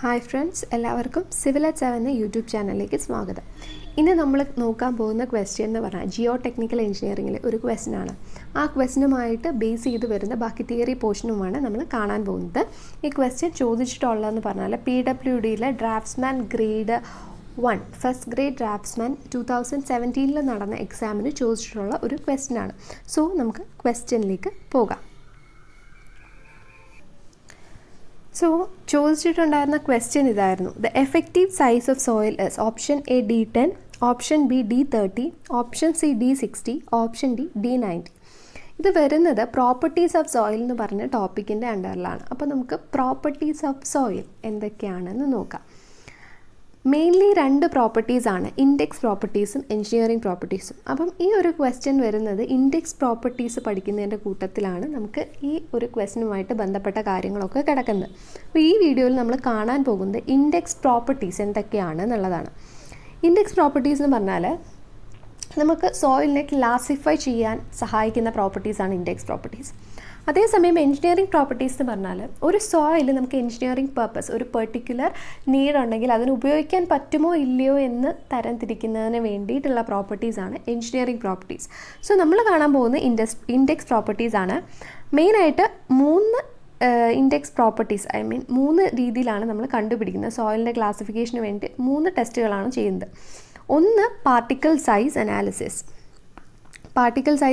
Hi friends, എല്ലാവർക്കും civil at 7 എന്ന YouTube ചാനലിലേക്ക് സ്വാഗതം. ഇന്ന് നമ്മൾ നോക്കാൻ പോകുന്ന ക്വസ്റ്റ്യൻ എന്ന് പറഞ്ഞാൽ ജിയോ ടെക്നിക്കൽ എഞ്ചിനീയറിംഗിലെ ഒരു ക്വസ്റ്റ്യനാണ്. ആ ക്വസ്റ്റ്യനുമായിട്ട് ബേസ് ചെയ്ത് വരുന്ന ബാക്കി തിയറി പോർഷനുമാണ് നമ്മൾ കാണാൻ പോകുന്നത്. ഈ ക്വസ്റ്റ്യൻ ചോദിച്ചിട്ടുള്ളതെന്ന് പറഞ്ഞാൽ PWDയിലെ draftsman grade 1 first grade draftsman 2017 നടന്ന എക്സാമിന് ചോദിച്ചിട്ടുള്ള ഒരു ക്വസ്റ്റ്യനാണ്. സോ നമുക്ക് ക്വസ്റ്റ്യനിലേക്ക് പോകാം. സോ ചോദിച്ചിട്ടുണ്ടായിരുന്ന ക്വസ്റ്റ്യൻ ഇതായിരുന്നു: the effective size of soil is option A D10, option B D30, option C D60, option D D90. ഇത് വരുന്നത് പ്രോപ്പർട്ടീസ് ഓഫ് സോയിൽ എന്ന് പറഞ്ഞ ടോപ്പിക്കിൻ്റെ അണ്ടറിലാണ്. അപ്പോൾ നമുക്ക് പ്രോപ്പർട്ടീസ് ഓഫ് സോയിൽ എന്തൊക്കെയാണെന്ന് നോക്കാം. മെയിൻലി രണ്ട് പ്രോപ്പർട്ടീസാണ്, ഇൻഡെക്സ് പ്രോപ്പർട്ടീസും എഞ്ചിനീയറിംഗ് പ്രോപ്പർട്ടീസും. അപ്പം ഈ ഒരു ക്വസ്റ്റ്യൻ വരുന്നത് ഇൻഡെക്സ് പ്രോപ്പർട്ടീസ് പഠിക്കുന്നതിൻ്റെ കൂട്ടത്തിലാണ് നമുക്ക് ഈ ഒരു ക്വസ്റ്റ്യനുമായിട്ട് ബന്ധപ്പെട്ട കാര്യങ്ങളൊക്കെ കിടക്കുന്നത്. അപ്പോൾ ഈ വീഡിയോയിൽ നമ്മൾ കാണാൻ പോകുന്നത് ഇൻഡെക്സ് പ്രോപ്പർട്ടീസ് എന്തൊക്കെയാണ് എന്നുള്ളതാണ്. ഇൻഡെക്സ് പ്രോപ്പർട്ടീസ് എന്ന് പറഞ്ഞാൽ നമുക്ക് സോയിലിനെ ക്ലാസിഫൈ ചെയ്യാൻ സഹായിക്കുന്ന പ്രോപ്പർട്ടീസാണ് ഇൻഡെക്സ് പ്രോപ്പർട്ടീസ്. അതേസമയം എഞ്ചിനീയറിംഗ് പ്രോപ്പർട്ടീസ് എന്ന് പറഞ്ഞാൽ ഒരു സോയിൽ നമുക്ക് എഞ്ചിനീയറിംഗ് പർപ്പസ്, ഒരു പെർട്ടിക്കുലർ നീഡ് ഉണ്ടെങ്കിൽ അതിന് ഉപയോഗിക്കാൻ പറ്റുമോ ഇല്ലയോ എന്ന് തരംതിരിക്കുന്നതിന് വേണ്ടിയിട്ടുള്ള പ്രോപ്പർട്ടീസാണ് എഞ്ചിനീയറിംഗ് പ്രോപ്പർട്ടീസ്. സോ നമ്മൾ കാണാൻ പോകുന്ന ഇൻഡെക്സ് പ്രോപ്പർട്ടീസാണ്. മെയിനായിട്ട് ഇൻഡെക്സ് പ്രോപ്പർട്ടീസ് മൂന്ന് രീതിയിലാണ് നമ്മൾ കണ്ടുപിടിക്കുന്നത്. സോയിലിൻ്റെ ക്ലാസിഫിക്കേഷന് വേണ്ടി 3 ടെസ്റ്റുകളാണ് ചെയ്യുന്നത്. ഒന്ന് പാർട്ടിക്കിൾ സൈസ്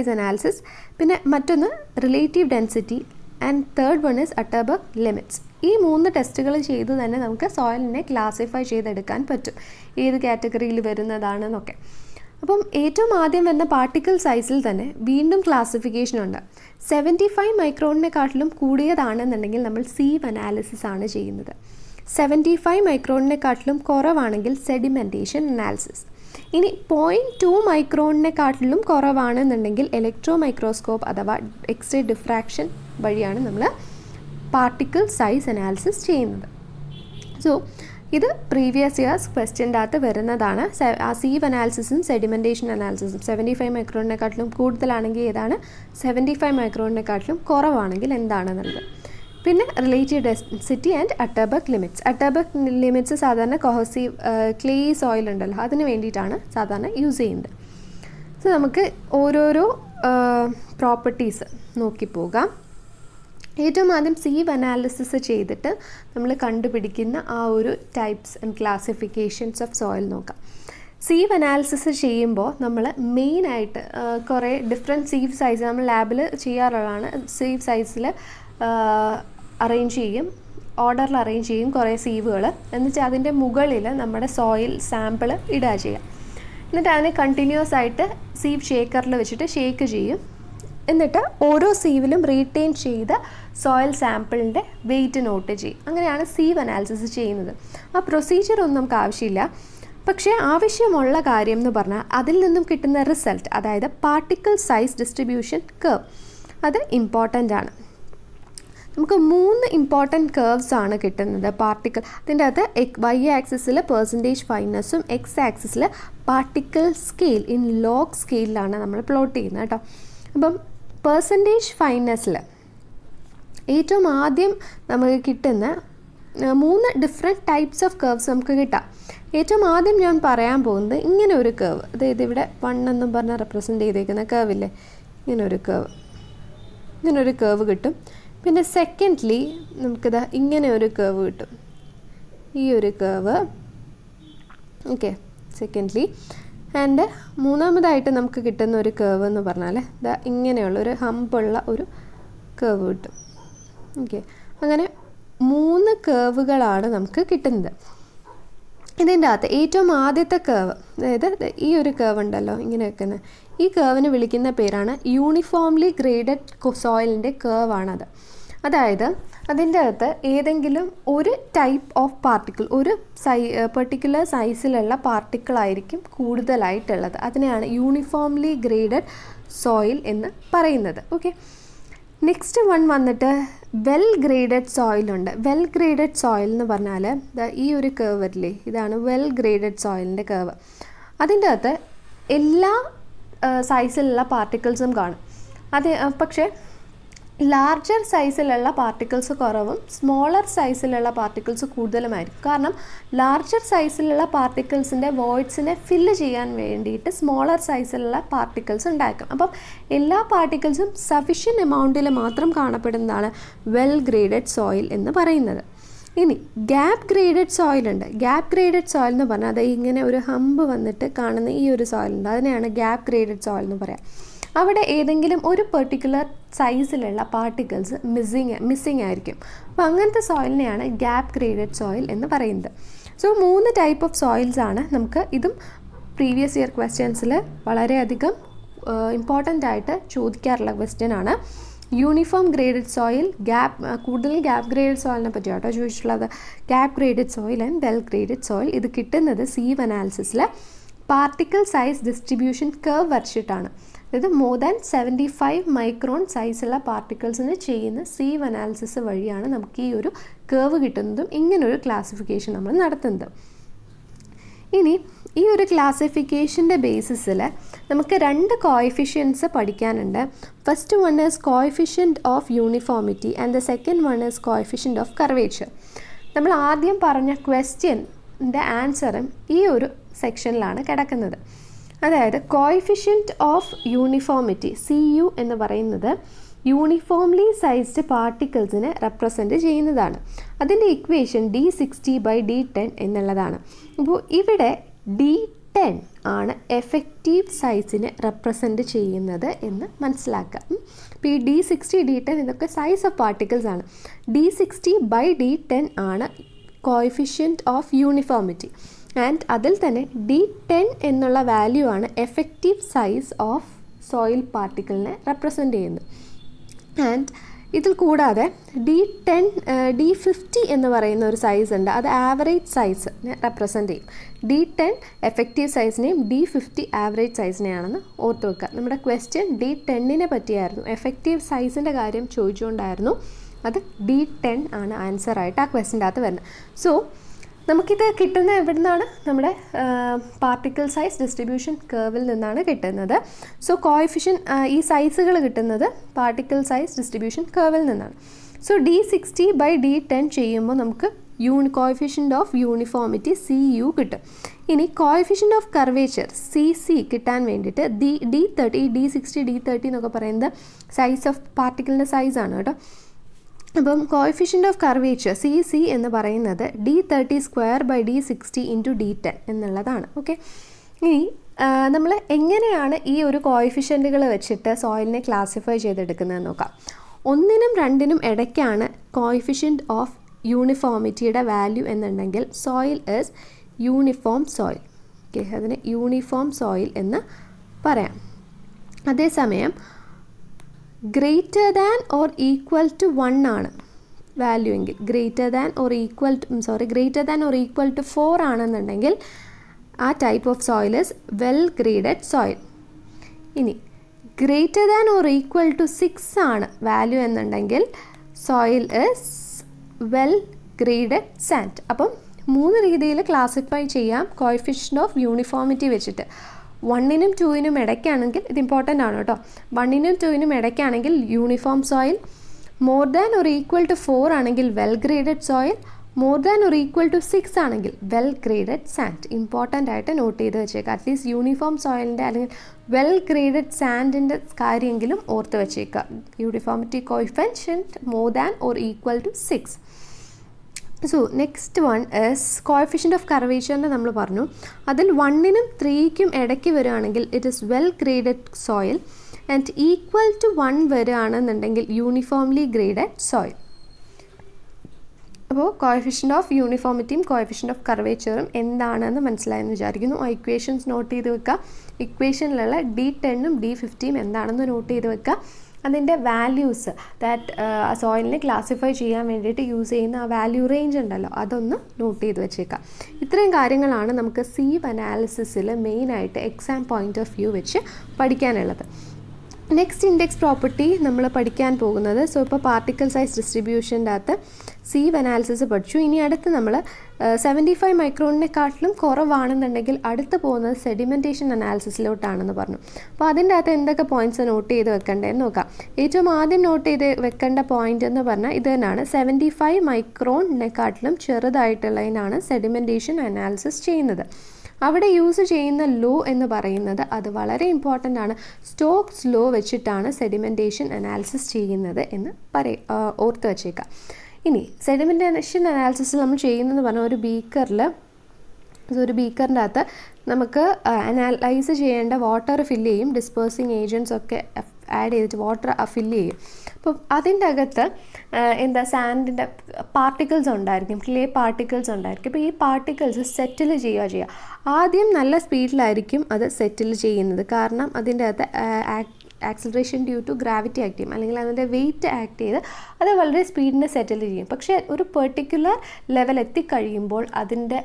അനാലിസിസ്, പിന്നെ മറ്റൊന്ന് relative density, and third one is Atterberg limits. ഈ 3 ടെസ്റ്റുകൾ ചെയ്ത് തന്നെ നമുക്ക് സോയിലിനെ ക്ലാസിഫൈ ചെയ്തെടുക്കാൻ പറ്റും, ഏത് കാറ്റഗറിയിൽ വരുന്നതാണെന്നൊക്കെ. അപ്പം ഏറ്റവും ആദ്യം വരുന്ന പാർട്ടിക്കിൾ സൈസിൽ തന്നെ വീണ്ടും ക്ലാസിഫിക്കേഷൻ ഉണ്ട്. 75 മൈക്രോണിനെക്കാട്ടിലും കൂടിയതാണെന്നുണ്ടെങ്കിൽ നമ്മൾ സീവ് അനാലിസിസ് ആണ് ചെയ്യുന്നത്. 75 മൈക്രോണിനെക്കാട്ടിലും കുറവാണെങ്കിൽ സെഡിമെൻറ്റേഷൻ അനാലിസിസ്. ഇനി 0.2 മൈക്രോണിനെക്കാട്ടിലും കുറവാണെന്നുണ്ടെങ്കിൽ ഇലക്ട്രോ മൈക്രോസ്കോപ്പ് അഥവാ എക്സ്റേ ഡിഫ്രാക്ഷൻ വഴിയാണ് നമ്മൾ പാർട്ടിക്കിൾ സൈസ് അനാലിസിസ് ചെയ്യുന്നത്. സോ ഇത് പ്രീവിയസ് ഇയേഴ്സ് ക്വസ്റ്റ്യൻ്റെ അകത്ത് വരുന്നതാണ്. ആ സീവ് അനാലിസിസും സെഡിമെൻറ്റേഷൻ അനാലിസിസും 75 മൈക്രോണിനെക്കാട്ടിലും കൂടുതലാണെങ്കിൽ ഏതാണ്, 75 മൈക്രോണിനെക്കാട്ടിലും കുറവാണെങ്കിൽ എന്താണെന്നുള്ളത്. പിന്നെ relative density and Atterberg limits. Atterberg limits സാധാരണ കൊഹസീവ് ക്ലേ സോയിൽ ഉണ്ടല്ലോ, അതിന് വേണ്ടിയിട്ടാണ് സാധാരണ യൂസ് ചെയ്യുന്നത്. സോ നമുക്ക് ഓരോരോ പ്രോപ്പർട്ടീസ് നോക്കിപ്പോകാം. ഏറ്റവും ആദ്യം സീവ് അനാലിസിസ് ചെയ്തിട്ട് നമ്മൾ കണ്ടുപിടിക്കുന്ന ആ ഒരു types and classifications of soil നോക്കാം. സീവ് അനാലിസിസ് ചെയ്യുമ്പോൾ നമ്മൾ മെയിനായിട്ട് കുറേ ഡിഫറെൻറ്റ് സീവ് സൈസ് നമ്മൾ ലാബിൽ ചെയ്യാറുള്ളതാണ്. സീവ് സൈസിൽ അറേഞ്ച് ചെയ്യും, ഓർഡറിൽ അറേഞ്ച് ചെയ്യും കുറേ സീവുകൾ. എന്നിട്ട് അതിൻ്റെ മുകളിൽ നമ്മുടെ സോയിൽ സാമ്പിൾ ഇടുക ചെയ്യാം. എന്നിട്ട് അതിനെ കണ്ടിന്യൂസ് ആയിട്ട് സീവ് ഷേക്കറിൽ വെച്ചിട്ട് ഷേക്ക് ചെയ്യും. എന്നിട്ട് ഓരോ സീവിലും റീറ്റെയിൻ ചെയ്ത സോയിൽ സാമ്പിളിൻ്റെ വെയിറ്റ് നോട്ട് ചെയ്യും. അങ്ങനെയാണ് സീവ് അനാലിസിസ് ചെയ്യുന്നത്. ആ പ്രൊസീജിയർ ഒന്നും നമുക്ക് ആവശ്യമില്ല. പക്ഷേ ആവശ്യമുള്ള കാര്യം എന്ന് പറഞ്ഞാൽ അതിൽ നിന്നും കിട്ടുന്ന റിസൾട്ട്, അതായത് പാർട്ടിക്കിൾ സൈസ് ഡിസ്ട്രിബ്യൂഷൻ കർവ്, അത് ഇമ്പോർട്ടൻ്റ് ആണ്. നമുക്ക് 3 ഇമ്പോർട്ടൻറ്റ് കർവ്സ് ആണ് കിട്ടുന്നത് പാർട്ടിക്കിൾ. അതിൻ്റെ അകത്ത് Y ആക്സിസിൽ പെർസെൻറ്റേജ് ഫൈനസും X ആക്സിസിൽ പാർട്ടിക്കിൾ സ്കെയിൽ ഇൻ ലോഗ് സ്കെയിലാണ് നമ്മൾ പ്ലോട്ട് ചെയ്യുന്നത് കേട്ടോ. അപ്പം പെർസെൻറ്റേജ് ഫൈനസിൽ ഏറ്റവും ആദ്യം നമുക്ക് കിട്ടുന്ന 3 ഡിഫറെൻറ്റ് ടൈപ്സ് ഓഫ് കർവ്സ് നമുക്ക് കിട്ടാം. ഏറ്റവും ആദ്യം ഞാൻ പറയാൻ പോകുന്നത് ഇങ്ങനെ ഒരു കർവ്, അതായത് ഇവിടെ 1 എന്നും പറഞ്ഞ് റെപ്രസെൻറ്റ് ചെയ്തേക്കുന്ന കർവില്ലേ, ഇങ്ങനൊരു കർവ് കിട്ടും. പിന്നെ സെക്കൻഡ്ലി നമുക്കിത് ഇങ്ങനെ ഒരു കർവ് കിട്ടും, ഈ ഒരു കർവ്. Okay, secondly. ആൻഡ് മൂന്നാമതായിട്ട് നമുക്ക് കിട്ടുന്ന ഒരു കർവ് എന്ന് പറഞ്ഞാൽ ഇതാ ഇങ്ങനെയുള്ള ഒരു ഹമ്പുള്ള ഒരു കർവ് കിട്ടും. ഓക്കെ, അങ്ങനെ 3 കർവുകളാണ് നമുക്ക് കിട്ടുന്നത്. ഇതിൻ്റെ അകത്ത് ഏറ്റവും ആദ്യത്തെ കർവ്, അതായത് ഈ ഒരു കർവ് ഉണ്ടല്ലോ ഇങ്ങനെ വെക്കുന്നത്, ഈ കർവിന് വിളിക്കുന്ന പേരാണ് യൂണിഫോംലി ഗ്രേഡഡ് സോയിലിൻ്റെ കർവാണത്. അതായത് അതിൻ്റെ അകത്ത് ഏതെങ്കിലും ഒരു ടൈപ്പ് ഓഫ് പാർട്ടിക്കിൾ, ഒരു പെർട്ടിക്കുലർ സൈസിലുള്ള പാർട്ടിക്കിളായിരിക്കും കൂടുതലായിട്ടുള്ളത്. അതിനെയാണ് യൂണിഫോംലി ഗ്രേഡഡ് സോയിൽ എന്ന് പറയുന്നത്. ഓക്കെ, നെക്സ്റ്റ് വൺ വന്നിട്ട് വെൽ ഗ്രേഡഡ് സോയിലുണ്ട്. വെൽ ഗ്രേഡഡ് സോയിൽ എന്ന് പറഞ്ഞാൽ ഈ ഒരു കർവ് വരില്ലേ, ഇതാണ് വെൽ ഗ്രേഡഡ് സോയിലിൻ്റെ കർവ്. അതിൻ്റെ അകത്ത് എല്ലാ സൈസിലുള്ള പാർട്ടിക്കിൾസും കാണും. പക്ഷേ ലാർജർ സൈസിലുള്ള പാർട്ടിക്കിൾസ് കുറവും സ്മോളർ സൈസിലുള്ള പാർട്ടിക്കിൾസ് കൂടുതലുമായിരിക്കും. കാരണം ലാർജർ സൈസിലുള്ള പാർട്ടിക്കിൾസിൻ്റെ വോയിഡ്സിനെ ഫില്ല് ചെയ്യാൻ വേണ്ടിയിട്ട് സ്മോളർ സൈസിലുള്ള പാർട്ടിക്കിൾസ് ഉണ്ടാക്കും. അപ്പം എല്ലാ പാർട്ടിക്കിൾസും സഫിഷ്യൻ്റ് എമൗണ്ടിൽ മാത്രം കാണപ്പെടുന്നതാണ് വെൽ ഗ്രേഡഡ് സോയിൽ എന്ന് പറയുന്നത്. ഇനി ഗ്യാപ്പ് ഗ്രേഡഡ് സോയിൽ ഉണ്ട്. ഗ്യാപ്പ് ഗ്രേഡഡ് സോയിൽ എന്ന് പറഞ്ഞാൽ അത് ഇങ്ങനെ ഒരു ഹമ്പ് വന്നിട്ട് കാണുന്ന ഈ ഒരു സോയിൽ ഉണ്ട്, അതിനെയാണ് ഗ്യാപ്പ് ഗ്രേഡഡ് സോയിൽ എന്ന് പറയാം. അവിടെ ഏതെങ്കിലും ഒരു പെർട്ടിക്കുലർ സൈസിലുള്ള പാർട്ടിക്കിൾസ് മിസ്സിങ് ആയിരിക്കും. അപ്പോൾ അങ്ങനത്തെ സോയിലിനെയാണ് ഗ്യാപ്പ് ഗ്രേഡഡ് സോയിൽ എന്ന് പറയുന്നത്. സോ 3 ടൈപ്പ് ഓഫ് സോയിൽസ് ആണ് നമുക്ക്. ഇതും പ്രീവിയസ് ഇയർ ക്വസ്റ്റ്യൻസിൽ വളരെയധികം ഇമ്പോർട്ടൻ്റ് ആയിട്ട് ചോദിക്കാറുള്ള ക്വസ്റ്റ്യൻ ആണ്. യൂണിഫോം ഗ്രേഡഡ് സോയിൽ, കൂടുതൽ ഗ്യാപ്പ് ഗ്രേഡഡ് സോയിലിനെ പറ്റിയാണ് കേട്ടോ ചോദിച്ചിട്ടുള്ളത്. Gap graded soil and well graded soil. ഇത് കിട്ടുന്നത് സീവ് അനാലിസിസിൽ പാർട്ടിക്കിൾ സൈസ് ഡിസ്ട്രിബ്യൂഷൻ കർവ് വരച്ചിട്ടാണ്. അതായത് മോർ ദാൻ 75 മൈക്രോൺ സൈസുള്ള പാർട്ടിക്കിൾസിന് ചെയ്യുന്ന സീവ് അനാലിസിസ് വഴിയാണ് നമുക്ക് ഈ ഒരു കർവ് കിട്ടുന്നതും ഇങ്ങനൊരു ക്ലാസിഫിക്കേഷൻ നമ്മൾ നടത്തുന്നത്. ഇനി ഈ ഒരു ക്ലാസിഫിക്കേഷൻ്റെ ബേസിസിൽ നമുക്ക് 2 കോഎഫിഷ്യൻസ് പഠിക്കാനുണ്ട്. First one is coefficient of uniformity and the second one is coefficient of curvature. നമ്മൾ ആദ്യം പറഞ്ഞ ക്വസ്റ്റ്യൻ്റെ ആൻസറും ഈ ഒരു സെക്ഷനിലാണ് കിടക്കുന്നത്. അതായത് കോഎഫിഷ്യൻറ്റ് ഓഫ് യൂണിഫോമിറ്റി CU എന്ന് പറയുന്നത് യൂണിഫോംലി സൈസ്ഡ് പാർട്ടിക്കിൾസിനെ റെപ്രസെൻറ്റ് ചെയ്യുന്നതാണ്. അതിൻ്റെ ഇക്വേഷൻ D60/D10 എന്നുള്ളതാണ്. അപ്പോൾ ഇവിടെ D10 ആണ് എഫക്റ്റീവ് സൈസിനെ റെപ്രസെൻറ്റ് ചെയ്യുന്നത് എന്ന് മനസ്സിലാക്കുക. ഇപ്പോൾ ഈ D60, D10 ഇതൊക്കെ സൈസ് ഓഫ് പാർട്ടിക്കിൾസ് ആണ്. D60/D10 ആണ് കോഎഫിഷ്യൻറ്റ് ഓഫ് യൂണിഫോമിറ്റി. ആൻഡ് അതിൽ തന്നെ D10 എന്നുള്ള വാല്യൂ ആണ് എഫക്റ്റീവ് സൈസ് ഓഫ് സോയിൽ പാർട്ടിക്കിളിനെ റെപ്രസെൻറ്റ് ചെയ്യുന്നത്. ആൻഡ് ഇതിൽ കൂടാതെ D50 എന്ന് പറയുന്ന ഒരു സൈസ് ഉണ്ട്, അത് ആവറേജ് സൈസിനെ റെപ്രസെൻറ്റ് ചെയ്യും. D10 എഫക്റ്റീവ് സൈസിനെയും D50 ആവറേജ് സൈസിനെയാണെന്ന് ഓർത്ത് വെക്കുക. നമ്മുടെ ക്വസ്റ്റ്യൻ D10നെ പറ്റിയായിരുന്നു, എഫക്റ്റീവ് സൈസിൻ്റെ കാര്യം ചോദിച്ചുകൊണ്ടായിരുന്നു. അത് D10 ആണ് ആൻസറായിട്ട് ആ ക്വസ്റ്റ്യൻ്റെ അകത്ത് വരുന്നത്. സോ നമുക്കിത് കിട്ടുന്ന എവിടെ നിന്നാണ്? നമ്മുടെ പാർട്ടിക്കിൾ സൈസ് ഡിസ്ട്രിബ്യൂഷൻ കർവിൽ നിന്നാണ് കിട്ടുന്നത്. സോ കോഎഫിഷ്യൻ ഈ സൈസുകൾ കിട്ടുന്നത് പാർട്ടിക്കിൾ സൈസ് ഡിസ്ട്രിബ്യൂഷൻ കർവിൽ നിന്നാണ്. സോ D60/D10 ചെയ്യുമ്പോൾ നമുക്ക് കോഎഫിഷ്യൻ്റ് ഓഫ് യൂണിഫോമിറ്റി CU കിട്ടും. ഇനി കോഎഫിഷ്യൻ്റ് ഓഫ് കർവേച്ചർ CC കിട്ടാൻ വേണ്ടിയിട്ട് D30, D60, D30 എന്നൊക്കെ പറയുന്നത് സൈസ് ഓഫ് പാർട്ടിക്കിളിൻ്റെ സൈസാണ് കേട്ടോ. അപ്പം കോഎഫിഷ്യൻ്റ് ഓഫ് കർവേച്ചർ CC എന്ന് പറയുന്നത് D30²/D60 × D10 എന്നുള്ളതാണ്. ഓക്കെ, ഇനി നമ്മൾ എങ്ങനെയാണ് ഈ ഒരു കോഎഫിഷ്യൻറ്റുകൾ വെച്ചിട്ട് സോയിലിനെ ക്ലാസിഫൈ ചെയ്തെടുക്കുന്നതെന്ന് നോക്കാം. 1നും 2നും ഇടയ്ക്കാണ് കോഎഫിഷ്യൻറ്റ് ഓഫ് യൂണിഫോമിറ്റിയുടെ വാല്യൂ എന്നുണ്ടെങ്കിൽ soil is uniform soil. Okay, അതിന് യൂണിഫോം സോയിൽ എന്ന് പറയാം. അതേസമയം greater than or equal to 1 ആണ് വാല്യൂ എങ്കിൽ, greater than or equal to 4 ആണെന്നുണ്ടെങ്കിൽ ആ type of soil is well graded soil. ഇനി greater than or equal to 6 ആണ് വാല്യൂ എന്നുണ്ടെങ്കിൽ soil is well graded sand. അപ്പം 3 രീതിയിൽ ക്ലാസിഫൈ ചെയ്യാം കോഎഫിഷ്യൻ്റ് ഓഫ് യൂണിഫോമിറ്റി വെച്ചിട്ട്. 1നും 2നും ഇടയ്ക്കാണെങ്കിൽ, ഇത് ഇമ്പോർട്ടൻ്റ് ആണ് കേട്ടോ, 1നും 2നും ഇടയ്ക്കാണെങ്കിൽ uniform soil, more than or equal to 4 ആണെങ്കിൽ well graded soil, more than or equal to 6 ആണെങ്കിൽ വെൽ ഗ്രേഡഡ് സാൻഡ്. ഇമ്പോർട്ടൻ്റ് ആയിട്ട് നോട്ട് ചെയ്ത് വെച്ചേക്കുക. അറ്റ്ലീസ്റ്റ് യൂണിഫോം സോയിലിൻ്റെ അല്ലെങ്കിൽ വെൽ ഗ്രേഡഡ് സാൻഡിൻ്റെ കാര്യമെങ്കിലും ഓർത്ത് വെച്ചേക്കുക. Uniformity coefficient more than or equal to 6. So next one is coefficient of കർവേച്ചറിൻ്റെ നമ്മൾ പറഞ്ഞു. അതിൽ 1നും 3ക്കും ഇടയ്ക്ക് വരികയാണെങ്കിൽ it is well graded soil and equal to 1 വരികയാണെന്നുണ്ടെങ്കിൽ യൂണിഫോംലി ഗ്രേഡഡ് സോയിൽ. അപ്പോൾ കോഎഫിഷ്യൻ്റ് ഓഫ് യൂണിഫോമിറ്റിയും കോഎഫിഷ്യൻ്റ് ഓഫ് കർവേച്ചറും എന്താണെന്ന് മനസ്സിലായെന്ന് വിചാരിക്കുന്നു. ആ ഇക്വേഷൻസ് നോട്ട് ചെയ്ത് വെക്കുക. ഇക്വേഷനിലുള്ള D10ഉം D50ഉം എന്താണെന്ന് നോട്ട് ചെയ്ത് വെക്കുക. അതിൻ്റെ വാല്യൂസ് സോയിലിനെ ക്ലാസിഫൈ ചെയ്യാൻ വേണ്ടിയിട്ട് യൂസ് ചെയ്യുന്ന ആ വാല്യൂ റേഞ്ച് ഉണ്ടല്ലോ, അതൊന്ന് നോട്ട് ചെയ്ത് വെച്ചേക്കാം. ഇത്രയും കാര്യങ്ങളാണ് നമുക്ക് സീവ് അനാലിസിസിൽ മെയിനായിട്ട് എക്സാം പോയിൻ്റ് ഓഫ് വ്യൂ വെച്ച് പഠിക്കാനുള്ളത്. നെക്സ്റ്റ് ഇൻഡെക്സ് പ്രോപ്പർട്ടി നമ്മൾ പഠിക്കാൻ പോകുന്നത്, സോ ഇപ്പോൾ പാർട്ടിക്കിൾ സൈസ് ഡിസ്ട്രിബ്യൂഷൻ്റെ അകത്ത് സീവ് അനാലിസിസ് പഠിച്ചു. ഇനി അടുത്ത് നമ്മൾ 75 മൈക്രോണിനെക്കാട്ടിലും കുറവാണെന്നുണ്ടെങ്കിൽ അടുത്ത് പോകുന്നത് സെഡിമെൻറ്റേഷൻ അനാലിസിസിലോട്ടാണെന്ന് പറഞ്ഞു. അപ്പോൾ അതിൻ്റെ അകത്ത് എന്തൊക്കെ പോയിൻറ്റ്സ് നോട്ട് ചെയ്ത് വെക്കേണ്ടതെന്ന് നോക്കാം. ഏറ്റവും ആദ്യം നോട്ട് ചെയ്ത് വെക്കേണ്ട പോയിൻ്റ് എന്ന് പറഞ്ഞാൽ ഇത് തന്നെയാണ്. 75 മൈക്രോണിനെക്കാട്ടിലും ചെറുതായിട്ടുള്ളതിനാണ് സെഡിമെൻറ്റേഷൻ അനാലിസിസ് ചെയ്യുന്നത്. അവിടെ യൂസ് ചെയ്യുന്ന ലോ എന്ന് പറയുന്നത് അത് വളരെ ഇമ്പോർട്ടൻ്റ് ആണ്. സ്റ്റോക്സ് ലോ വെച്ചിട്ടാണ് സെഡിമെൻറ്റേഷൻ അനാലിസിസ് ചെയ്യുന്നത് എന്ന് ഓർത്ത് വച്ചേക്കാം. ഇനി സെഡിമെൻറ്റേഷൻ അനാലിസിസ് നമ്മൾ ചെയ്യുന്നതെന്ന് പറഞ്ഞാൽ ഒരു ബീക്കറിൻ്റെ അകത്ത് നമുക്ക് അനലൈസ് ചെയ്യേണ്ട വാട്ടർ ഫില്ല് ചെയ്യും, ഡിസ്പേഴ്സിങ് ഏജൻസ് ഒക്കെ ആഡ് ചെയ്തിട്ട് വാട്ടർ ഫില്ല് ചെയ്യും. അപ്പം അതിൻ്റെ അകത്ത് സാൻഡിൻ്റെ പാർട്ടിക്കിൾസ് ഉണ്ടായിരിക്കും, ക്ലേ പാർട്ടിക്കിൾസ് ഉണ്ടായിരിക്കും. അപ്പോൾ ഈ പാർട്ടിക്കിൾസ് സെറ്റിൽ ചെയ്യുക. ആദ്യം നല്ല സ്പീഡിലായിരിക്കും അത് സെറ്റിൽ ചെയ്യുന്നത്, കാരണം അതിൻ്റെ അകത്ത് acceleration due to gravity act ചെയ്യും, അല്ലെങ്കിൽ അതിൻ്റെ വെയിറ്റ് ആക്ട് ചെയ്ത് അത് വളരെ സ്പീഡിന് സെറ്റിൽ ചെയ്യും. പക്ഷേ ഒരു പെർട്ടിക്കുലർ ലെവൽ എത്തിക്കഴിയുമ്പോൾ അതിൻ്റെ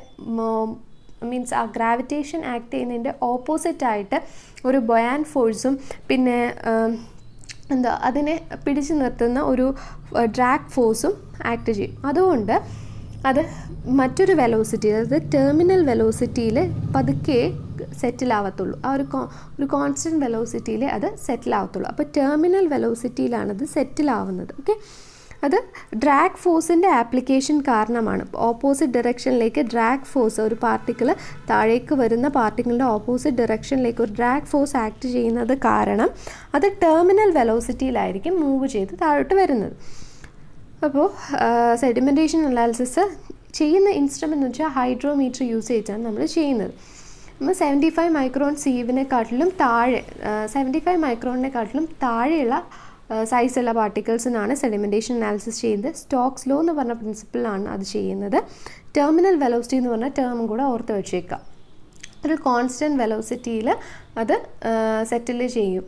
മീൻസ് ആ ഗ്രാവിറ്റേഷൻ ആക്ട് ചെയ്യുന്നതിൻ്റെ ഓപ്പോസിറ്റായിട്ട് ഒരു ബൊയാൻ ഫോഴ്സും പിന്നെ അതിനെ പിടിച്ചു നിർത്തുന്ന ഒരു ഡ്രാഗ് ഫോഴ്സും ആക്ട് ചെയ്യും. അതുകൊണ്ട് അത് മറ്റൊരു വെലോസിറ്റി, അതായത് ടെർമിനൽ വെലോസിറ്റിയിൽ പതുക്കെ സെറ്റിലാവത്തുള്ളൂ. ആ ഒരു കോൺസ്റ്റൻറ്റ് വെലോസിറ്റിയിൽ അത് സെറ്റിലാവത്തുള്ളൂ. അപ്പോൾ ടെർമിനൽ വെലോസിറ്റിയിലാണത് സെറ്റിലാവുന്നത്. ഓക്കെ, അത് ഡ്രാഗ് ഫോഴ്സിൻ്റെ ആപ്ലിക്കേഷൻ കാരണമാണ്. ഓപ്പോസിറ്റ് ഡയറക്ഷനിലേക്ക് ഡ്രാഗ് ഫോഴ്സ്, ഒരു പാർട്ടിക്കിൾ താഴേക്ക് വരുന്ന പാർട്ടിക്കിളിൻ്റെ ഓപ്പോസിറ്റ് ഡയറക്ഷനിലേക്ക് ഒരു ഡ്രാഗ് ഫോഴ്സ് ആക്ട് ചെയ്യുന്നത് കാരണം അത് ടെർമിനൽ വെലോസിറ്റിയിലായിരിക്കും മൂവ് ചെയ്ത് താഴോട്ട് വരുന്നത്. അപ്പോൾ സെഡിമെൻറ്റേഷൻ അനാലിസിസ് ചെയ്യുന്ന ഇൻസ്ട്രുമെൻ്റ് എന്ന് വെച്ചാൽ ഹൈഡ്രോമീറ്റർ യൂസ് ചെയ്തിട്ടാണ് നമ്മൾ ചെയ്യുന്നത്. നമ്മൾ 75 മൈക്രോൺ സീവിനെക്കാട്ടിലും താഴെ 75 മൈക്രോണിനെക്കാട്ടിലും താഴെയുള്ള സൈസുള്ള പാർട്ടിക്കിൾസിനാണ് സെഡിമെൻറ്റേഷൻ അനാലിസിസ് ചെയ്യുന്നത്. സ്റ്റോക്സ് ലോ എന്ന് പറഞ്ഞ പ്രിൻസിപ്പിളാണ് അത് ചെയ്യുന്നത്. ടെർമിനൽ വെലോസിറ്റി എന്ന് പറഞ്ഞ ടേമും കൂടെ ഓർത്ത് വെച്ചേക്കാം. ഒരു കോൺസ്റ്റൻറ്റ് വെലോസിറ്റിയിൽ അത് സെറ്റിൽ ചെയ്യും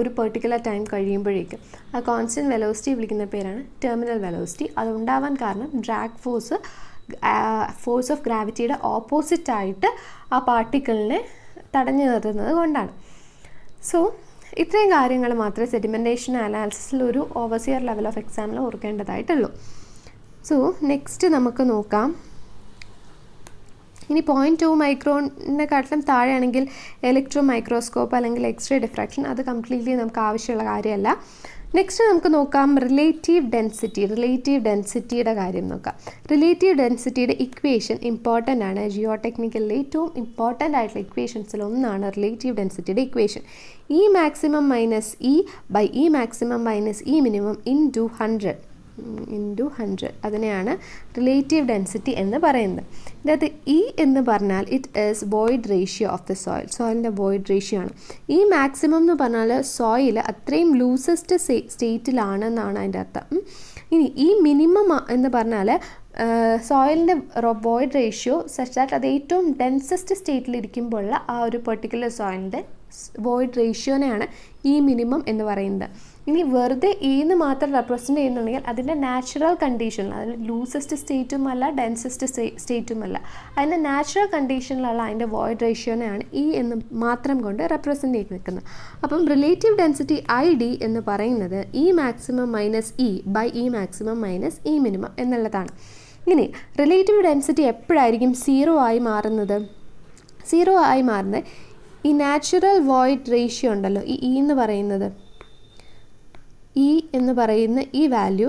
ഒരു പെർട്ടിക്കുലർ ടൈം കഴിയുമ്പോഴേക്കും. ആ കോൺസ്റ്റൻറ്റ് വെലോസിറ്റി വിളിക്കുന്ന പേരാണ് ടെർമിനൽ വെലോസിറ്റി. അതുണ്ടാവാൻ കാരണം ഡ്രാഗ് ഫോഴ്സ് ഓഫ് ഗ്രാവിറ്റിയുടെ ഓപ്പോസിറ്റായിട്ട് ആ പാർട്ടിക്കിളിനെ തടഞ്ഞു നിർത്തുന്നത് കൊണ്ടാണ്. സോ ഇത്രയും കാര്യങ്ങൾ മാത്രമേ സെഡിമെൻറ്റേഷൻ അനാലിസിസിൽ ഒരു ഓവർസിയർ ലെവൽ ഓഫ് എക്സാമിൽ ഓർക്കേണ്ടതായിട്ടുള്ളൂ. സോ നെക്സ്റ്റ് നമുക്ക് നോക്കാം. ഇനി 0.2 മൈക്രോണിനെക്കാട്ടിലും താഴെയാണെങ്കിൽ ഇലക്ട്രോ മൈക്രോസ്കോപ്പ് അല്ലെങ്കിൽ എക്സ്റേ ഡിഫ്രാക്ഷൻ, അത് കംപ്ലീറ്റ്ലി നമുക്ക് ആവശ്യമുള്ള കാര്യമല്ല. നെക്സ്റ്റ് നമുക്ക് നോക്കാം റിലേറ്റീവ് ഡെൻസിറ്റിയുടെ കാര്യം നോക്കാം. റിലേറ്റീവ് ഡെൻസിറ്റിയുടെ ഇക്വേഷൻ ഇമ്പോർട്ടൻ്റ് ആണ്. ജിയോ ടെക്നിക്കലിലെ ഏറ്റവും ഇമ്പോർട്ടൻ്റ് ആയിട്ടുള്ള ഇക്വേഷൻസിൽ ഒന്നാണ് റിലേറ്റീവ് ഡെൻസിറ്റിയുടെ equation. E maximum minus E by E maximum minus E minimum into 100 അതിനെയാണ് റിലേറ്റീവ് ഡെൻസിറ്റി എന്ന് പറയുന്നത്. ഇതിനകത്ത് ഇ എന്ന് പറഞ്ഞാൽ it is void ratio of the സോയിലിൻ്റെ വോയിഡ് റേഷ്യോ ആണ്. ഈ മാക്സിമം എന്ന് പറഞ്ഞാൽ സോയിൽ അത്രയും ലൂസസ്റ്റ് സ്റ്റേറ്റിലാണെന്നാണ് അതിൻ്റെ അർത്ഥം. ഇനി ഈ മിനിമം എന്ന് പറഞ്ഞാൽ സോയിലിൻ്റെ വോയിഡ് റേഷ്യോ സച്ച് ദാറ്റ് അത് ഏറ്റവും ഡെൻസസ്റ്റ് സ്റ്റേറ്റിലിരിക്കുമ്പോഴുള്ള ആ ഒരു പെർട്ടിക്കുലർ സോയിലിൻ്റെ വോയിഡ് റേഷ്യോനെയാണ് ഈ മിനിമം എന്ന് പറയുന്നത്. ഇനി വെറുതെ എന്ന് മാത്രം റെപ്രസെൻ്റ് ചെയ്യുന്നുണ്ടെങ്കിൽ അതിൻ്റെ നാച്ചുറൽ കണ്ടീഷനിൽ, അതിൽ ലൂസസ്റ്റ് സ്റ്റേറ്റുമല്ല ഡെൻസസ്റ്റ് സ്റ്റേറ്റുമല്ല, അതിൻ്റെ നാച്ചുറൽ കണ്ടീഷനിലുള്ള അതിൻ്റെ വോയിഡ് റേഷ്യോനെയാണ് ഇ എന്ന് മാത്രം കൊണ്ട് റെപ്രസെൻ്റ് ചെയ്ത് നിൽക്കുന്നത്. അപ്പം റിലേറ്റീവ് ഡെൻസിറ്റി ID എന്ന് പറയുന്നത് E maximum minus E by E maximum minus E minimum എന്നുള്ളതാണ്. ഇനി റിലേറ്റീവ് ഡെൻസിറ്റി എപ്പോഴായിരിക്കും 0 ആയി മാറുന്നത്? 0 ആയി മാറുന്നത് ഈ നാച്ചുറൽ വോയിഡ് റേഷ്യോ ഉണ്ടല്ലോ, ഈ എന്ന് പറയുന്നത്, ഇ എന്ന് പറയുന്ന ഈ വാല്യൂ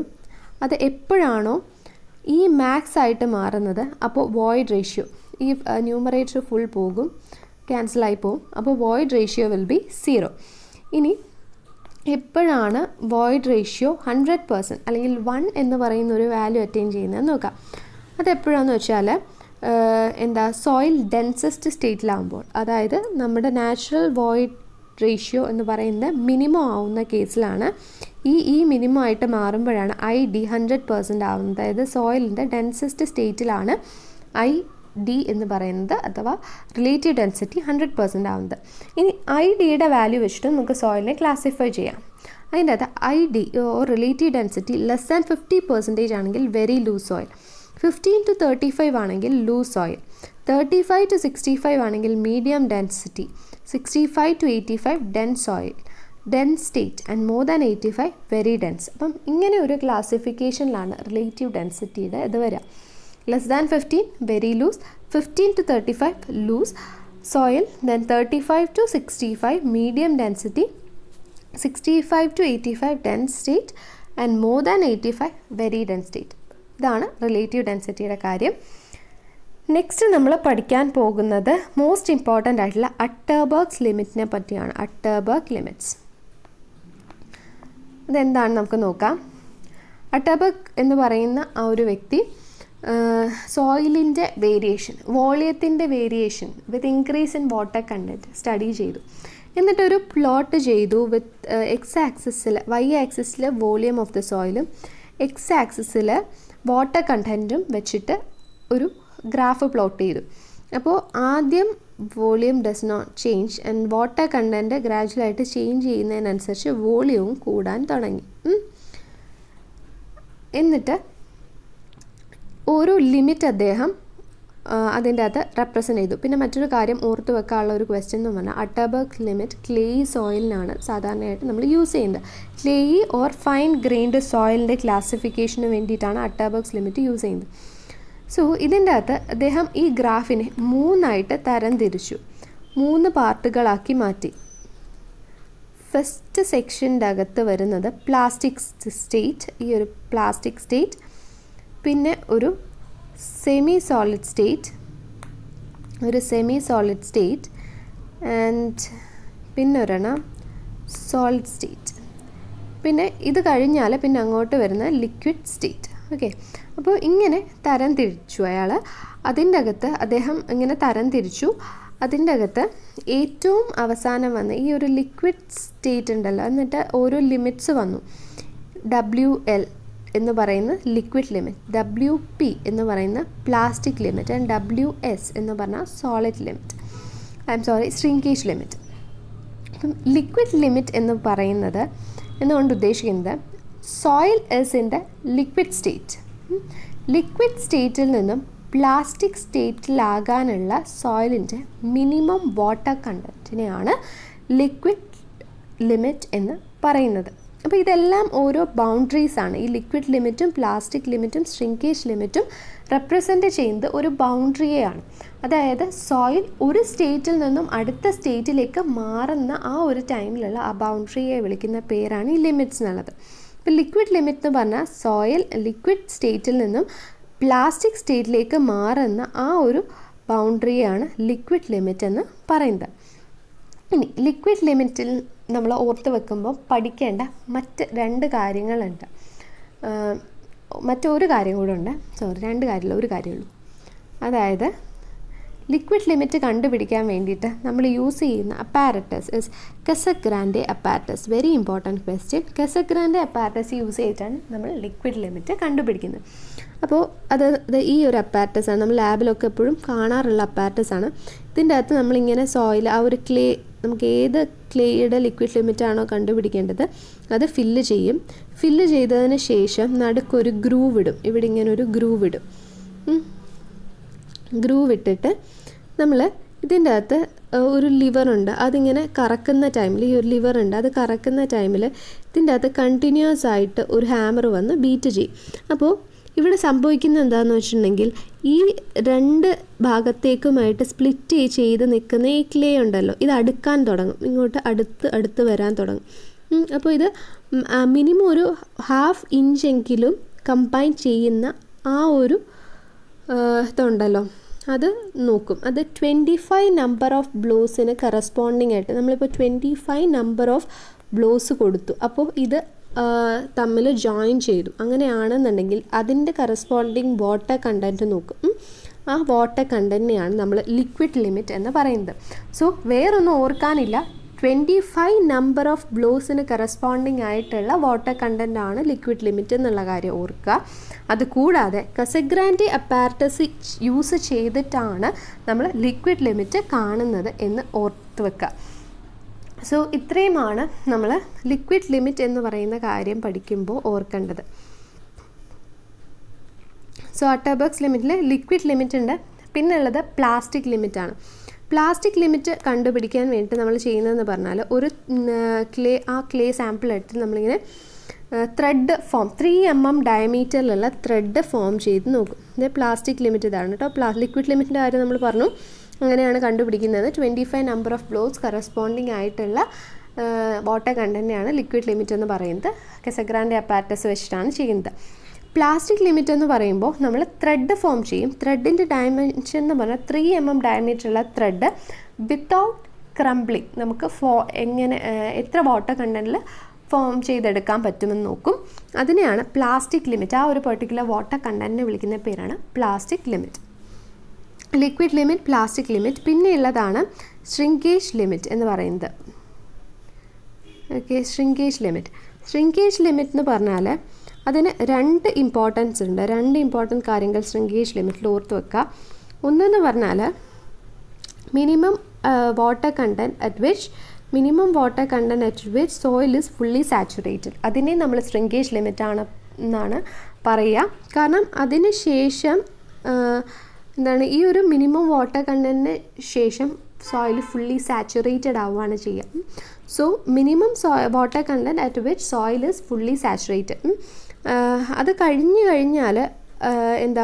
അത് എപ്പോഴാണോ ഈ മാക്സ് ആയിട്ട് മാറുന്നത്, അപ്പോൾ വോയിഡ് റേഷ്യോ, ഈ ന്യൂമറേറ്റർ ഫുൾ പോകും, ക്യാൻസലായി പോകും. അപ്പോൾ വോയിഡ് റേഷ്യോ വിൽ ബി 0. ഇനി എപ്പോഴാണ് വോയിഡ് റേഷ്യോ 100% അല്ലെങ്കിൽ 1 എന്ന് പറയുന്ന ഒരു വാല്യൂ അറ്റൈൻ ചെയ്യുന്നതെന്ന് നോക്കാം. അതെപ്പോഴാണെന്ന് വെച്ചാൽ സോയിൽ ഡെൻസസ്റ്റ് സ്റ്റേറ്റിലാകുമ്പോൾ, അതായത് നമ്മുടെ നാച്ചുറൽ വോയിഡ് റേഷ്യോ എന്ന് പറയുന്നത് മിനിമം ആവുന്ന കേസിലാണ്. ഈ മിനിമം ആയിട്ട് മാറുമ്പോഴാണ് ID 100% ആവുന്നത്. അതായത് സോയിലിൻ്റെ ഡെൻസസ്റ്റ് സ്റ്റേറ്റിലാണ് ID എന്ന് പറയുന്നത് അഥവാ റിലേറ്റീവ് ഡെൻസിറ്റി 100% ആവുന്നത്. ഇനി IDയുടെ വാല്യൂ വെച്ചിട്ട് നമുക്ക് സോയിലിനെ ക്ലാസിഫൈ ചെയ്യാം. അതിൻ്റെ അകത്ത് ID relative density less than 50% ആണെങ്കിൽ വെരി ലൂസ് സോയിൽ, 15 to 35 ആണെങ്കിൽ ലൂസ് സോയിൽ, 35 to 65 ആണെങ്കിൽ medium density, 65 to 85 dense soil, dense state and more than 85 very dense. അപ്പം ഇങ്ങനെ ഒരു ക്ലാസിഫിക്കേഷനിലാണ് റിലേറ്റീവ് ഡെൻസിറ്റിയുടെ ഇത് വരിക. Less than 15 very loose, 15 to 35 loose soil, then 35 to 65 medium density, 65 to 85 dense state and more than 85 very dense state. ഇതാണ് relative ഡെൻസിറ്റിയുടെ കാര്യം. നെക്സ്റ്റ് നമ്മൾ പഠിക്കാൻ പോകുന്നത് മോസ്റ്റ് ഇമ്പോർട്ടൻ്റ് ആയിട്ടുള്ള അട്ടർബർഗ്സ് ലിമിറ്റിനെ പറ്റിയാണ്. അട്ടർബർഗ് ലിമിറ്റ്സ് അതെന്താണ് നമുക്ക് നോക്കാം. അട്ടർബർഗ് എന്ന് പറയുന്ന ആ ഒരു വ്യക്തി സോയിലിൻ്റെ വേരിയേഷൻ, വോളിയത്തിൻ്റെ variation with increase in water content study ചെയ്തു. എന്നിട്ടൊരു പ്ലോട്ട് ചെയ്തു വിത്ത് എക്സ് ആക്സിസിൽ, വൈ ആക്സിസിൽ വോളിയം ഓഫ് ദ സോയിലും എക്സ് ആക്സിസിൽ വാട്ടർ കണ്ടൻറ്റും വെച്ചിട്ട് ഒരു ഗ്രാഫ് പ്ലോട്ട് ചെയ്തു. അപ്പോൾ ആദ്യം volume does not change and water content ഗ്രാജുവലായിട്ട് ചേഞ്ച് ചെയ്യുന്നതിനനുസരിച്ച് വോളിയവും കൂടാൻ തുടങ്ങി. എന്നിട്ട് ഒരു ലിമിറ്റ് അദ്ദേഹം അതിൻ്റെ അകത്ത് റെപ്രസെൻ്റ് ചെയ്തു. പിന്നെ മറ്റൊരു കാര്യം ഓർത്ത് വെക്കാനുള്ള ഒരു ക്വസ്റ്റ്യൻ എന്ന് പറഞ്ഞാൽ അട്ടർബർഗ് ലിമിറ്റ് ക്ലേയി സോയിലിനാണ് സാധാരണയായിട്ട് നമ്മൾ യൂസ് ചെയ്യുന്നത്. ക്ലേയി ഓർ ഫൈൻ ഗ്രെയിൻഡ് സോയിലിൻ്റെ ക്ലാസിഫിക്കേഷന് വേണ്ടിയിട്ടാണ് അട്ടർബർഗ്സ് ലിമിറ്റ് യൂസ് ചെയ്യുന്നത്. സോ ഇതിൻ്റെ അകത്ത് അദ്ദേഹം ഈ ഗ്രാഫിനെ 3 തരംതിരിച്ചു, 3 പാർട്ടുകളാക്കി മാറ്റി. ഫസ്റ്റ് സെക്ഷൻ്റെ അകത്ത് വരുന്നത് പ്ലാസ്റ്റിക് സ്റ്റേറ്റ്, ഈ ഒരു പ്ലാസ്റ്റിക് സ്റ്റേറ്റ്, പിന്നെ ഒരു സെമി സോളിഡ് സ്റ്റേറ്റ്, ആൻഡ് പിന്നെ ഒരെണ്ണം സോളിഡ് സ്റ്റേറ്റ്. പിന്നെ ഇത് കഴിഞ്ഞാൽ പിന്നെ അങ്ങോട്ട് വരുന്ന ലിക്വിഡ് സ്റ്റേറ്റ്. ഓക്കെ, അപ്പോൾ ഇങ്ങനെ തരം തിരിച്ചു അയാൾ. അതിൻ്റെ അകത്ത് അദ്ദേഹം ഇങ്ങനെ തരം തിരിച്ചു. അതിൻ്റെ അകത്ത് ഏറ്റവും അവസാനം വന്ന് ഈ ഒരു ലിക്വിഡ് സ്റ്റേറ്റ് ഉണ്ടല്ലോ, എന്നിട്ട് ഓരോ ലിമിറ്റ്സ് വന്നു. WL എന്ന് പറയുന്ന ലിക്വിഡ് ലിമിറ്റ്, WP എന്ന് പറയുന്ന പ്ലാസ്റ്റിക് ലിമിറ്റ്, ആൻഡ് WS എന്ന് പറഞ്ഞാൽ സോളിഡ് ലിമിറ്റ്, ശ്രിങ്കേജ് ലിമിറ്റ്. അപ്പം ലിക്വിഡ് ലിമിറ്റ് എന്ന് പറയുന്നത് എന്നുകൊണ്ട് ഉദ്ദേശിക്കുന്നത് soil is in the liquid state. Liquid സ്റ്റേറ്റിൽ നിന്നും പ്ലാസ്റ്റിക് സ്റ്റേറ്റിലാകാനുള്ള സോയിലിൻ്റെ മിനിമം വാട്ടർ കണ്ടൻറ്റിനെയാണ് ലിക്വിഡ് ലിമിറ്റ് എന്ന് പറയുന്നത്. അപ്പോൾ ഇതെല്ലാം ഓരോ ബൗണ്ടറീസാണ്. ഈ ലിക്വിഡ് ലിമിറ്റും പ്ലാസ്റ്റിക് ലിമിറ്റും ശ്രിങ്കേജ് ലിമിറ്റും റെപ്രസെൻ്റ് ചെയ്യുന്നത് ഒരു ബൗണ്ടറിയെയാണ്. അതായത് സോയിൽ ഒരു സ്റ്റേറ്റിൽ നിന്നും അടുത്ത സ്റ്റേറ്റിലേക്ക് മാറുന്ന ആ ഒരു ടൈമിലുള്ള ആ ബൗണ്ടറിയെ വിളിക്കുന്ന പേരാണ് ഈ ലിമിറ്റ്സ് എന്നുള്ളത്. ഇപ്പോൾ ലിക്വിഡ് ലിമിറ്റ് എന്ന് പറഞ്ഞാൽ സോയിൽ ലിക്വിഡ് സ്റ്റേറ്റിൽ നിന്നും പ്ലാസ്റ്റിക് സ്റ്റേറ്റിലേക്ക് മാറുന്ന ആ ഒരു ബൗണ്ടറിയാണ് ലിക്വിഡ് ലിമിറ്റ് എന്ന് പറയുന്നത്. ഇനി ലിക്വിഡ് ലിമിറ്റിൽ നമ്മൾ ഓർത്ത് വെക്കുമ്പോൾ പഠിക്കേണ്ട മറ്റ് 2 കാര്യങ്ങളുണ്ട്. മറ്റൊരു കാര്യം കൂടെ ഉണ്ട്, രണ്ട് കാര്യമില്ല, ഒരു കാര്യമുള്ളൂ. അതായത് ലിക്വിഡ് ലിമിറ്റ് കണ്ടുപിടിക്കാൻ വേണ്ടിയിട്ട് നമ്മൾ യൂസ് ചെയ്യുന്ന apparatus is Casagrande apparatus. Very important question. Casagrande apparatus use ചെയ്തിട്ടാണ് നമ്മൾ ലിക്വിഡ് ലിമിറ്റ് കണ്ടുപിടിക്കുന്നത്. അപ്പോൾ അത് ഈ ഒരു അപ്പാരറ്റസ് ആണ്, നമ്മൾ ലാബിലൊക്കെ എപ്പോഴും കാണാറുള്ള അപ്പാരറ്റസ് ആണ്. ഇതിൻ്റെ അകത്ത് നമ്മളിങ്ങനെ സോയിൽ, ആ ഒരു ക്ലേ, നമുക്ക് ഏത് ക്ലേയുടെ ലിക്വിഡ് ലിമിറ്റാണോ കണ്ടുപിടിക്കേണ്ടത് അത് ഫില്ല് ചെയ്യും. ഫില്ല് ചെയ്തതിന് ശേഷം നടുക്കൊരു ഗ്രൂവ് ഇടും. ഇവിടെ ഇങ്ങനെ ഒരു ഗ്രൂവ് ഇടും. ഗ്രൂവ് ഇട്ടിട്ട് നമ്മൾ ഇതിൻ്റെ അകത്ത് ഒരു ലിവറുണ്ട്, അതിങ്ങനെ കറക്കുന്ന ടൈമിൽ, ഈ ഒരു ലിവറുണ്ട്, അത് കറക്കുന്ന ടൈമിൽ ഇതിൻ്റെ അകത്ത് കണ്ടിന്യൂസ് ആയിട്ട് ഒരു ഹാമർ വന്ന് ബീറ്റ് ചെയ്യും. അപ്പോൾ ഇവിടെ സംഭവിക്കുന്നത് എന്താണെന്ന് വെച്ചിട്ടുണ്ടെങ്കിൽ ഈ 2 ഭാഗത്തേക്കുമായിട്ട് സ്പ്ലിറ്റ് ചെയ്ത് നിൽക്കുന്ന ഈ ക്ലേ ഉണ്ടല്ലോ, ഇത് അടുക്കാൻ തുടങ്ങും, ഇങ്ങോട്ട് അടുത്ത് വരാൻ തുടങ്ങും. അപ്പോൾ ഇത് മിനിമം ഒരു 1/2 ഇഞ്ചെങ്കിലും കമ്പൈൻ ചെയ്യുന്ന ആ ഒരു ഇതുണ്ടല്ലോ അത് നോക്കും. അത് 25 നമ്പർ ഓഫ് ബ്ലോസിന് കറസ്പോണ്ടിങ് ആയിട്ട് നമ്മളിപ്പോൾ 25 നമ്പർ ഓഫ് ബ്ലോസ് കൊടുത്തു. അപ്പോൾ ഇത് തമ്മിൽ ജോയിൻ ചെയ്തു. അങ്ങനെയാണെന്നുണ്ടെങ്കിൽ അതിൻ്റെ കറസ്പോണ്ടിങ് വാട്ടർ കണ്ടൻറ്റ് നോക്കും. ആ വാട്ടർ കണ്ടൻറ്റിനെയാണ് നമ്മൾ ലിക്വിഡ് ലിമിറ്റ് എന്ന് പറയുന്നത്. സോ വേറൊന്നും ഓർക്കാനില്ല, 25 നമ്പർ ഓഫ് ബ്ലോസിന് കറസ്പോണ്ടിങ് ആയിട്ടുള്ള വാട്ടർ കണ്ടൻ്റാണ് ലിക്വിഡ് ലിമിറ്റ് എന്നുള്ള കാര്യം ഓർക്കുക. അതുകൂടാതെ കസഗ്രാൻഡെ അപ്പാരറ്റസ് യൂസ് ചെയ്തിട്ടാണ് നമ്മൾ ലിക്വിഡ് ലിമിറ്റ് കാണുന്നത് എന്ന് ഓർത്ത് വെക്കുക. സോ ഇത്രയുമാണ് നമ്മൾ ലിക്വിഡ് ലിമിറ്റ് എന്ന് പറയുന്ന കാര്യം പഠിക്കുമ്പോൾ ഓർക്കേണ്ടത്. സോ അട്ടർബർഗ്സ് ലിമിറ്റിൽ ലിക്വിഡ് ലിമിറ്റ് ഉണ്ട്. പിന്നെ ഉള്ളത് പ്ലാസ്റ്റിക് ലിമിറ്റാണ്. പ്ലാസ്റ്റിക് ലിമിറ്റ് കണ്ടുപിടിക്കാൻ വേണ്ടിയിട്ട് നമ്മൾ ചെയ്യുന്നതെന്ന് പറഞ്ഞാൽ ഒരു ക്ലേ സാമ്പിൾ എടുത്ത് നമ്മളിങ്ങനെ ത്രെഡ് ഫോം 3 mm ഡയമീറ്ററിലുള്ള ത്രെഡ് ഫോം ചെയ്ത് നോക്കും. ഇത് പ്ലാസ്റ്റിക് ലിമിറ്റ് ഇതാണ് കേട്ടോ. ലിക്വിഡ് ലിമിറ്റിൻ്റെ കാര്യം നമ്മൾ പറഞ്ഞു, അങ്ങനെയാണ് കണ്ടുപിടിക്കുന്നത്. 25 നമ്പർ ഓഫ് ബ്ലോസ് കറസ്പോണ്ടിങ് ആയിട്ടുള്ള വാട്ടർ കണ്ടൻറ്റിനെയാണ് ലിക്വിഡ് ലിമിറ്റ് എന്ന് പറയുന്നത്. കസഗ്രാൻഡെ അപ്പാരറ്റസ് വെച്ചിട്ടാണ് ചെയ്യുന്നത്. പ്ലാസ്റ്റിക് ലിമിറ്റ് എന്ന് പറയുമ്പോൾ നമ്മൾ ത്രെഡ് ഫോം ചെയ്യും. ത്രെഡിൻ്റെ ഡയമെൻഷൻ എന്ന് പറഞ്ഞാൽ 3 mm ഡയമീറ്ററുള്ള ത്രെഡ് വിത്തൗട്ട് ക്രംബ്ലിങ് നമുക്ക് എങ്ങനെ എത്ര വാട്ടർ കണ്ടൻറ്റിൽ ഫോം ചെയ്തെടുക്കാൻ പറ്റുമെന്ന് നോക്കും. അതിനെയാണ് പ്ലാസ്റ്റിക് ലിമിറ്റ്. ആ ഒരു പെർട്ടിക്കുലർ വാട്ടർ കണ്ടൻറ്റിനെ വിളിക്കുന്ന പേരാണ് plastic limit. Liquid limit, plastic limit, പിന്നെയുള്ളതാണ് ശ്രിങ്കേജ് ലിമിറ്റ് എന്ന് പറയുന്നത്. ഓക്കെ, ശ്രിങ്കേജ് ലിമിറ്റ് എന്ന് പറഞ്ഞാൽ അതിന് 2 ഇമ്പോർട്ടൻസ് ഉണ്ട്. 2 ഇമ്പോർട്ടൻറ്റ് കാര്യങ്ങൾ ശ്രിങ്കേജ് ലിമിറ്റിൽ ഓർത്ത് വെക്കുക. ഒന്നെന്ന് പറഞ്ഞാൽ minimum water content at which soil is fully saturated. അതിനെ നമ്മൾ ശ്രിങ്കേജ് ലിമിറ്റ് എന്നാണ് പറയുക. കാരണം അതിന് ശേഷം ഈ ഒരു മിനിമം വാട്ടർ കണ്ടൻറ്റിന് ശേഷം സോയിൽ ഫുള്ളി സാച്ചുറേറ്റഡ് ആവുകയാണ് ചെയ്യുക. So minimum water content at which soil is fully saturated. അത് കഴിഞ്ഞാൽ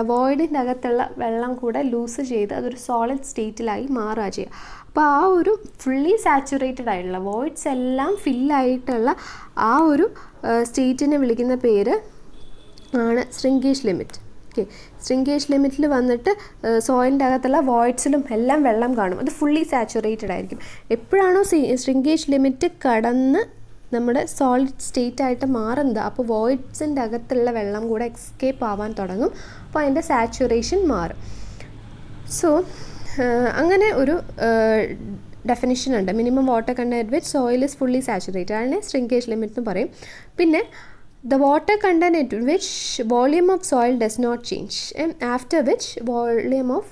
വോയിഡിൻ്റെ അകത്തുള്ള വെള്ളം കൂടെ ലൂസ് ചെയ്ത് അതൊരു സോളിഡ് സ്റ്റേറ്റിലായി മാറുക ചെയ്യുക. അപ്പോൾ ആ ഒരു ഫുള്ളി സാച്ചുറേറ്റഡ് ആയിട്ടുള്ള വോയിഡ്സ് എല്ലാം ഫില്ലായിട്ടുള്ള ആ ഒരു സ്റ്റേറ്റിനെ വിളിക്കുന്ന പേര് ആണ് ശ്രിങ്കേജ് ലിമിറ്റ്. ഓക്കെ, ശ്രിങ്കേജ് ലിമിറ്റിൽ വന്നിട്ട് സോയിലിൻ്റെ അകത്തുള്ള വോയിഡ്സിലും എല്ലാം വെള്ളം കാണും. അത് ഫുള്ളി സാച്ചുറേറ്റഡ് ആയിരിക്കും. എപ്പോഴാണോ ശ്രിങ്കേജ് ലിമിറ്റ് കടന്ന് നമ്മുടെ സോളിഡ് സ്റ്റേറ്റ് ആയിട്ട് മാറുന്നത്, അപ്പോൾ വോയിഡ്സിൻ്റെ അകത്തുള്ള വെള്ളം കൂടെ എസ്കേപ്പ് ആവാൻ തുടങ്ങും. അപ്പോൾ അതിൻ്റെ സാച്ചുറേഷൻ മാറും. സോ അങ്ങനെ ഒരു ഡെഫിനിഷൻ ഉണ്ട്. Minimum water content which soil is fully saturated അതിനെ ശ്രിങ്കേജ് ലിമിറ്റ് എന്ന് പറയും. പിന്നെ the water content at which volume of soil does not change and after which volume of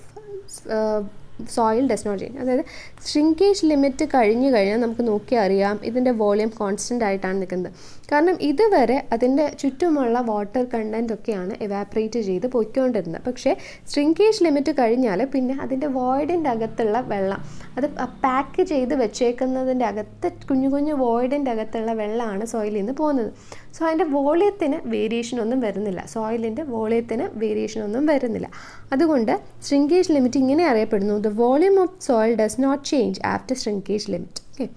soil does not change. അതായത് shrinkage limit കഴിഞ്ഞാൽ നമുക്ക് നോക്കി അറിയാം ഇതിൻ്റെ വോളിയം കോൺസ്റ്റൻ്റ് ആയിട്ടാണ് നിൽക്കുന്നത്. കാരണം ഇതുവരെ അതിൻ്റെ ചുറ്റുമുള്ള വാട്ടർ കണ്ടൻറ്റ് ഒക്കെയാണ് എവാപ്രേറ്റ് ചെയ്ത് പോയിക്കൊണ്ടിരുന്നത്. പക്ഷേ ശ്രിങ്കേജ് ലിമിറ്റ് കഴിഞ്ഞാൽ പിന്നെ അതിൻ്റെ വോയിഡിൻ്റെ അകത്തുള്ള വെള്ളം അത് പാക്ക് ചെയ്ത് വെച്ചേക്കുന്നതിൻ്റെ അകത്ത് കുഞ്ഞു വോയിഡിൻ്റെ അകത്തുള്ള വെള്ളമാണ് സോയിലിൽ നിന്ന് പോകുന്നത്. സോ അതിൻ്റെ വോളിയത്തിന് വേരിയേഷൻ ഒന്നും വരുന്നില്ല. സോയിലിൻ്റെ വോളിയത്തിന് വേരിയേഷൻ ഒന്നും വരുന്നില്ല. അതുകൊണ്ട് ശ്രിങ്കേജ് ലിമിറ്റ് ഇങ്ങനെ അറിയപ്പെടുന്നു: the volume of soil does not change after shrinkage limit. Okay,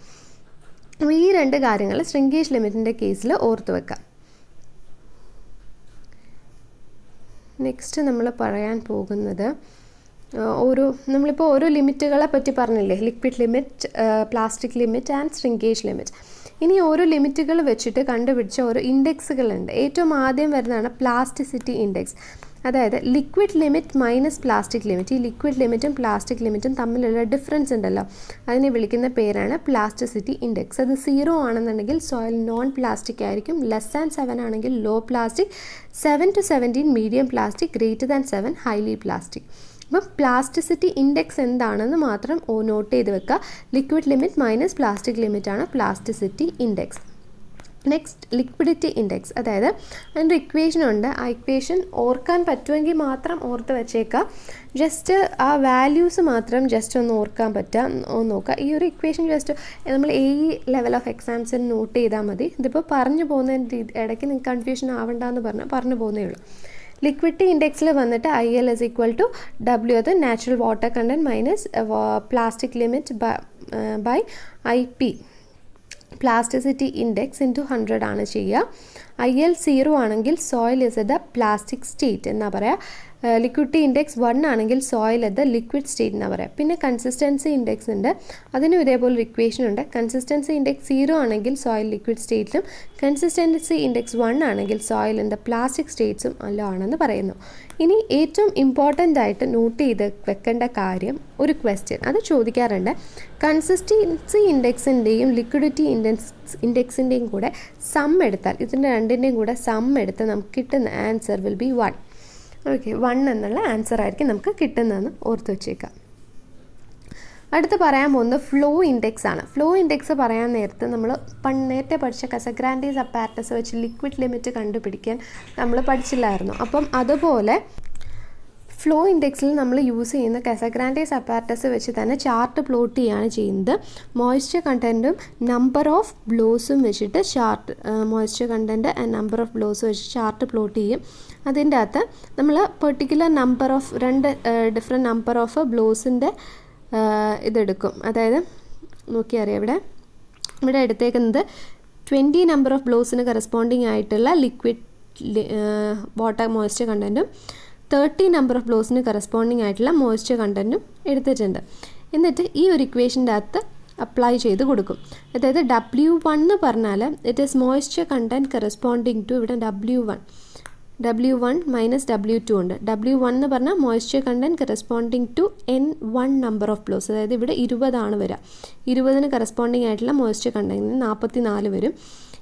അപ്പോൾ ഈ 2 കാര്യങ്ങൾ ശ്രിങ്കേജ് ലിമിറ്റിൻ്റെ കേസിൽ ഓർത്ത് വെക്കാം. നെക്സ്റ്റ് നമ്മൾ പറയാൻ പോകുന്നത് നമ്മളിപ്പോൾ ഓരോ ലിമിറ്റുകളെ പറ്റി പറഞ്ഞില്ലേ, liquid limit, plastic limit and shrinkage limit. ഇനി ഓരോ ലിമിറ്റുകൾ വെച്ചിട്ട് കണ്ടുപിടിച്ച ഓരോ ഇൻഡെക്സുകളുണ്ട്. ഏറ്റവും ആദ്യം വരുന്നതാണ് പ്ലാസ്റ്റിസിറ്റി ഇൻഡെക്സ്. അതായത് liquid limit minus plastic limit. ഈ ലിക്വിഡ് ലിമിറ്റും പ്ലാസ്റ്റിക് ലിമിറ്റും തമ്മിലുള്ള ഡിഫറൻസ് ഉണ്ടല്ലോ, അതിനെ വിളിക്കുന്ന പേരാണ് പ്ലാസ്റ്റിസിറ്റി ഇൻഡെക്സ്. അത് 0 ആണെന്നുണ്ടെങ്കിൽ സോയിൽ നോൺ പ്ലാസ്റ്റിക് ആയിരിക്കും, <7 ആണെങ്കിൽ low plastic, 7 to 17 medium plastic, <7 highly plastic. അപ്പം പ്ലാസ്റ്റിസിറ്റി ഇൻഡെക്സ് എന്താണെന്ന് മാത്രം നോട്ട് ചെയ്ത് വെക്കുക. ലിക്വിഡ് ലിമിറ്റ് മൈനസ് പ്ലാസ്റ്റിക് ലിമിറ്റാണ് plasticity index. Next liquidity index. അതായത് അതിൻ്റെ ഇക്വേഷൻ ഉണ്ട്. ആ ഇക്വേഷൻ ഓർക്കാൻ പറ്റുമെങ്കിൽ മാത്രം ഓർത്ത് വെച്ചേക്കുക. ജസ്റ്റ് ആ വാല്യൂസ് മാത്രം ജസ്റ്റ് ഒന്ന് ഓർക്കാൻ പറ്റുക നോക്കുക. ഈ ഒരു ഇക്വേഷൻ ജസ്റ്റ് നമ്മൾ ലെവൽ ഓഫ് എക്സാംസിന് നോട്ട് ചെയ്താൽ മതി. ഇതിപ്പോൾ പറഞ്ഞു പോകുന്ന ഇടയ്ക്ക് നിങ്ങൾക്ക് കൺഫ്യൂഷൻ ആവണ്ടെന്ന് പറഞ്ഞു പോകുന്നേ ഉള്ളൂ. ലിക്വിഡിറ്റി ഇൻഡെക്സിൽ വന്നിട്ട് IL is equal to W, അത് natural water content minus plastic limit by IP, plasticity index into 100 ആണ് ചെയ്യുക. IL 0 ആണെങ്കിൽ soil is the plastic state എന്നാണ് പറയുക. ലിക്വിഡിറ്റി ഇൻഡെക്സ് 1 ആണെങ്കിൽ soil at the liquid state എന്നാണ് പറയുക. പിന്നെ കൺസിസ്റ്റൻസി ഇൻഡെക്സ് ഉണ്ട്, അതിനും ഇതേപോലെ ഇക്വേഷൻ ഉണ്ട്. കൺസിസ്റ്റൻസി ഇൻഡെക്സ് 0 ആണെങ്കിൽ സോയിൽ ലിക്വിഡ് സ്റ്റേറ്റിലും, കൺസിസ്റ്റൻസി ഇൻഡെക്സ് 1 ആണെങ്കിൽ സോയിൽ ഇൻ ദ പ്ലാസ്റ്റിക് സ്റ്റേറ്റ്സും എല്ലാം ആണെന്ന് പറയുന്നു. ഇനി ഏറ്റവും ഇമ്പോർട്ടൻ്റ് ആയിട്ട് നോട്ട് ചെയ്ത് വെക്കേണ്ട കാര്യം ഒരു ക്വസ്റ്റ്യൻ അത് ചോദിക്കാറുണ്ട്. കൺസിസ്റ്റൻസി ഇൻഡെക്സിൻ്റെയും ലിക്വിഡിറ്റി ഇൻഡെക്സിൻ്റെയും കൂടെ സം എടുത്താൽ, ഇതിൻ്റെ രണ്ടിൻ്റെയും കൂടെ സം എടുത്ത് നമുക്ക് കിട്ടുന്ന ആൻസർ വിൽ ബി 1. ഓക്കെ, 1 എന്നുള്ള ആൻസർ ആയിരിക്കും നമുക്ക് കിട്ടുന്നതെന്ന് ഓർത്ത് വെച്ചേക്കാം. അടുത്ത് പറയാൻ പോകുന്നത് ഫ്ലോ ഇൻഡെക്സ് ആണ്. ഫ്ലോ ഇൻഡെക്സ് പറയാൻ നേരത്ത് നമ്മൾ നേരത്തെ പഠിച്ച കസഗ്രാൻഡീസ് അപ്പാരറ്റസ് വെച്ച് ലിക്വിഡ് ലിമിറ്റ് കണ്ടുപിടിക്കാൻ നമ്മൾ പഠിച്ചില്ലായിരുന്നു. അപ്പം അതുപോലെ ഫ്ലോ ഇൻഡെക്സിൽ നമ്മൾ യൂസ് ചെയ്യുന്ന കാസഗ്രാൻഡേസ് അപ്പാരറ്റസ് വെച്ച് തന്നെ ചാർട്ട് പ്ലോട്ട് ചെയ്യുകയാണ് ചെയ്യുന്നത്. മോയ്സ്ചർ കണ്ടൻറ്റും നമ്പർ ഓഫ് ബ്ലോസും വെച്ചിട്ട് chart, moisture content and number of blows വെച്ച് ചാർട്ട് പ്ലോട്ട് ചെയ്യും. അതിൻ്റെ അകത്ത് നമ്മൾ particular number of 2 different number of ബ്ലോസിൻ്റെ ഇതെടുക്കും. അതായത് നോക്കിയറിയാം, ഇവിടെ എടുത്തേക്കുന്നത് 20 നമ്പർ ഓഫ് ബ്ലോസിന് കറസ്പോണ്ടിങ് ആയിട്ടുള്ള ലിക്വിഡ് വാട്ടർ മോയ്സ്ചർ കണ്ടൻറ്റും 30 നമ്പർ ഓഫ് ബ്ലോസിന് കറസ്പോണ്ടിങ് ആയിട്ടുള്ള മോയ്സ്ചർ കണ്ടൻറ്റും എടുത്തിട്ടുണ്ട്. എന്നിട്ട് ഈ ഒരു ഇക്വേഷൻ്റെ അകത്ത് അപ്ലൈ ചെയ്ത് കൊടുക്കും. അതായത് W1 എന്ന് പറഞ്ഞാൽ it is moisture content corresponding to, ഇവിടെ W1 മൈനസ് W2 ഉണ്ട്. W1 എന്ന് പറഞ്ഞാൽ moisture content corresponding to N1 number of blows, അതായത് ഇവിടെ 20 വരിക. 20 കറസ്പോണ്ടിങ് ആയിട്ടുള്ള മോയ്സ്ചർ കണ്ടൻറ്റിന് 44 വരും.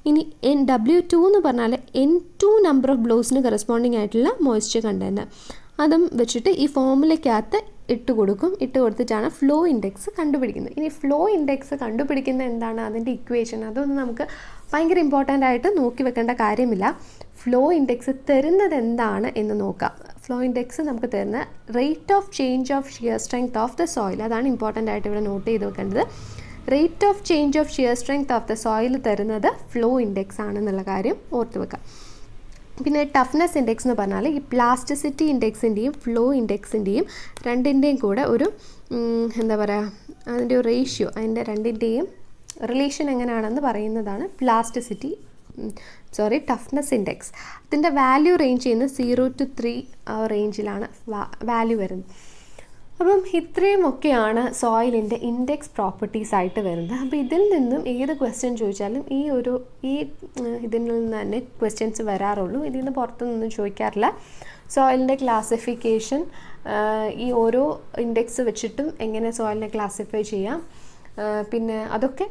ഇനി W2 എന്ന് പറഞ്ഞാൽ N2 നമ്പർ ഓഫ് ബ്ലോസിന് കറസ്പോണ്ടിങ് ആയിട്ടുള്ള മോയ്സ്ചർ കണ്ടൻറ്റ്, അതും വെച്ചിട്ട് ഈ ഫോമുലയ്ക്കകത്ത് ഇട്ട് കൊടുത്തിട്ടാണ് ഫ്ലോ ഇൻഡെക്സ് കണ്ടുപിടിക്കുന്നത്. ഇനി ഫ്ലോ ഇൻഡെക്സ് കണ്ടുപിടിക്കുന്ന എന്താണ്, അതിൻ്റെ ഇക്വേഷൻ, അതൊന്നും നമുക്ക് ഭയങ്കര ഇമ്പോർട്ടൻ്റ് ആയിട്ട് നോക്കി വെക്കേണ്ട കാര്യമില്ല. ഫ്ലോ ഇൻഡെക്സ് തരുന്നത് എന്താണ് എന്ന് നോക്കാം. ഫ്ലോ ഇൻഡെക്സ് നമുക്ക് തരുന്ന rate of change of shear strength of the soil, അതാണ് ഇമ്പോർട്ടൻ്റ് ആയിട്ട് ഇവിടെ നോട്ട് ചെയ്ത് വെക്കേണ്ടത്. Rate of change of shear strength of the soil തരുന്നത് ഫ്ലോ ഇൻഡെക്സ് ആണെന്നുള്ള കാര്യം ഓർത്ത് വെക്കാം. പിന്നെ ടഫ്നെസ് ഇൻഡെക്സ് എന്ന് പറഞ്ഞാൽ ഈ പ്ലാസ്റ്റിസിറ്റി ഇൻഡെക്സിൻ്റെയും ഫ്ലോ ഇൻഡെക്സിൻ്റെയും രണ്ടിൻ്റെയും കൂടെ ഒരു എന്താ പറയുക, അതിൻ്റെ ഒരു റേഷ്യോ, അതിൻ്റെ രണ്ടിൻ്റെയും റിലേഷൻ എങ്ങനെയാണെന്ന് പറയുന്നതാണ് ടഫ്നെസ് ഇൻഡെക്സ്. അതിൻ്റെ വാല്യൂ റേഞ്ച് ചെയ്യുന്നത് 0 to 3 റേഞ്ചിലാണ് വാല്യൂ വരുന്നത്. അപ്പം ഇത്രയുമൊക്കെയാണ് സോയിലിൻ്റെ ഇൻഡെക്സ് പ്രോപ്പർട്ടീസ് ആയിട്ട് വരുന്നത്. അപ്പോൾ ഇതിൽ നിന്നും ഏത് ക്വസ്റ്റ്യൻ ചോദിച്ചാലും ഈ ഇതിൽ നിന്ന് തന്നെ ക്വസ്റ്റ്യൻസ് വരാറുള്ളൂ. ഇതിൽ നിന്ന് പുറത്തുനിന്നും ചോദിക്കാറില്ല. സോയിലിൻ്റെ ക്ലാസിഫിക്കേഷൻ, ഈ ഓരോ ഇൻഡെക്സ് വെച്ചിട്ടും എങ്ങനെ സോയിലിനെ ക്ലാസിഫൈ ചെയ്യാം, പിന്നെ അതൊക്കെ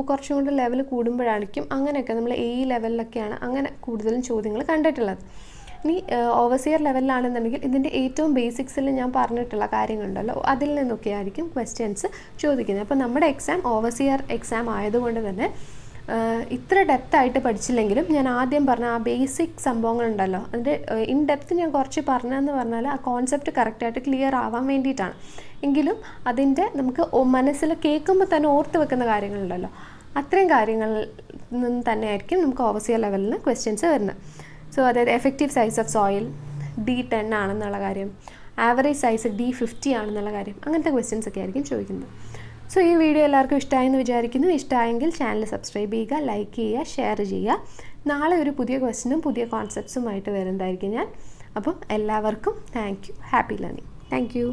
കുറച്ചും കൂടി ലെവൽ കൂടുമ്പോഴായിരിക്കും അങ്ങനെയൊക്കെ നമ്മൾ ലെവലിലൊക്കെയാണ് അങ്ങനെ കൂടുതലും ചോദ്യങ്ങൾ കണ്ടിട്ടുള്ളത്. ഇനി ഓവർസിയർ ലെവലിലാണെന്നുണ്ടെങ്കിൽ ഇതിൻ്റെ ഏറ്റവും ബേസിക്സിൽ ഞാൻ പറഞ്ഞിട്ടുള്ള കാര്യങ്ങളുണ്ടല്ലോ, അതിൽ നിന്നൊക്കെ ആയിരിക്കും ക്വസ്റ്റ്യൻസ് ചോദിക്കുന്നത്. അപ്പോൾ നമ്മുടെ എക്സാം ഓവർസിയർ എക്സാം ആയതുകൊണ്ട് തന്നെ ഇത്ര ഡെപ്തായിട്ട് പഠിച്ചില്ലെങ്കിലും ഞാൻ ആദ്യം പറഞ്ഞ ആ ബേസിക് സംഭവങ്ങളുണ്ടല്ലോ, അതിൻ്റെ ഇൻ ഡെപ്ത് ഞാൻ കുറച്ച് പറഞ്ഞതെന്ന് പറഞ്ഞാൽ ആ കോൺസെപ്റ്റ് കറക്റ്റായിട്ട് ക്ലിയർ ആവാൻ വേണ്ടിയിട്ടാണ്. എങ്കിലും അതിൻ്റെ നമുക്ക് മനസ്സിൽ കേൾക്കുമ്പോൾ തന്നെ ഓർത്ത് വെക്കുന്ന കാര്യങ്ങളുണ്ടല്ലോ, അത്രയും കാര്യങ്ങളിൽ നിന്ന് തന്നെയായിരിക്കും നമുക്ക് ഓവർസിയർ ലെവലിൽ ക്വസ്റ്റ്യൻസ് വരുന്നത്. സോ അതായത് effective size of soil D10 ആണെന്നുള്ള കാര്യം, ആവറേജ് സൈസ് D50 ആണെന്നുള്ള കാര്യം, അങ്ങനത്തെ ക്വസ്റ്റ്യൻസ് ഒക്കെ ആയിരിക്കും ചോദിക്കുന്നത്. സോ ഈ വീഡിയോ എല്ലാവർക്കും ഇഷ്ടമായെന്ന് വിചാരിക്കുന്നു. ഇഷ്ടമായെങ്കിൽ ചാനൽ സബ്സ്ക്രൈബ് ചെയ്യുക, ലൈക്ക് ചെയ്യുക, ഷെയർ ചെയ്യുക. നാളെ ഒരു പുതിയ ക്വസ്റ്റ്യനും പുതിയ കോൺസെപ്റ്റ്സുമായിട്ട് വരുന്നതായിരിക്കും ഞാൻ. അപ്പം എല്ലാവർക്കും thank you. Happy learning. Thank you.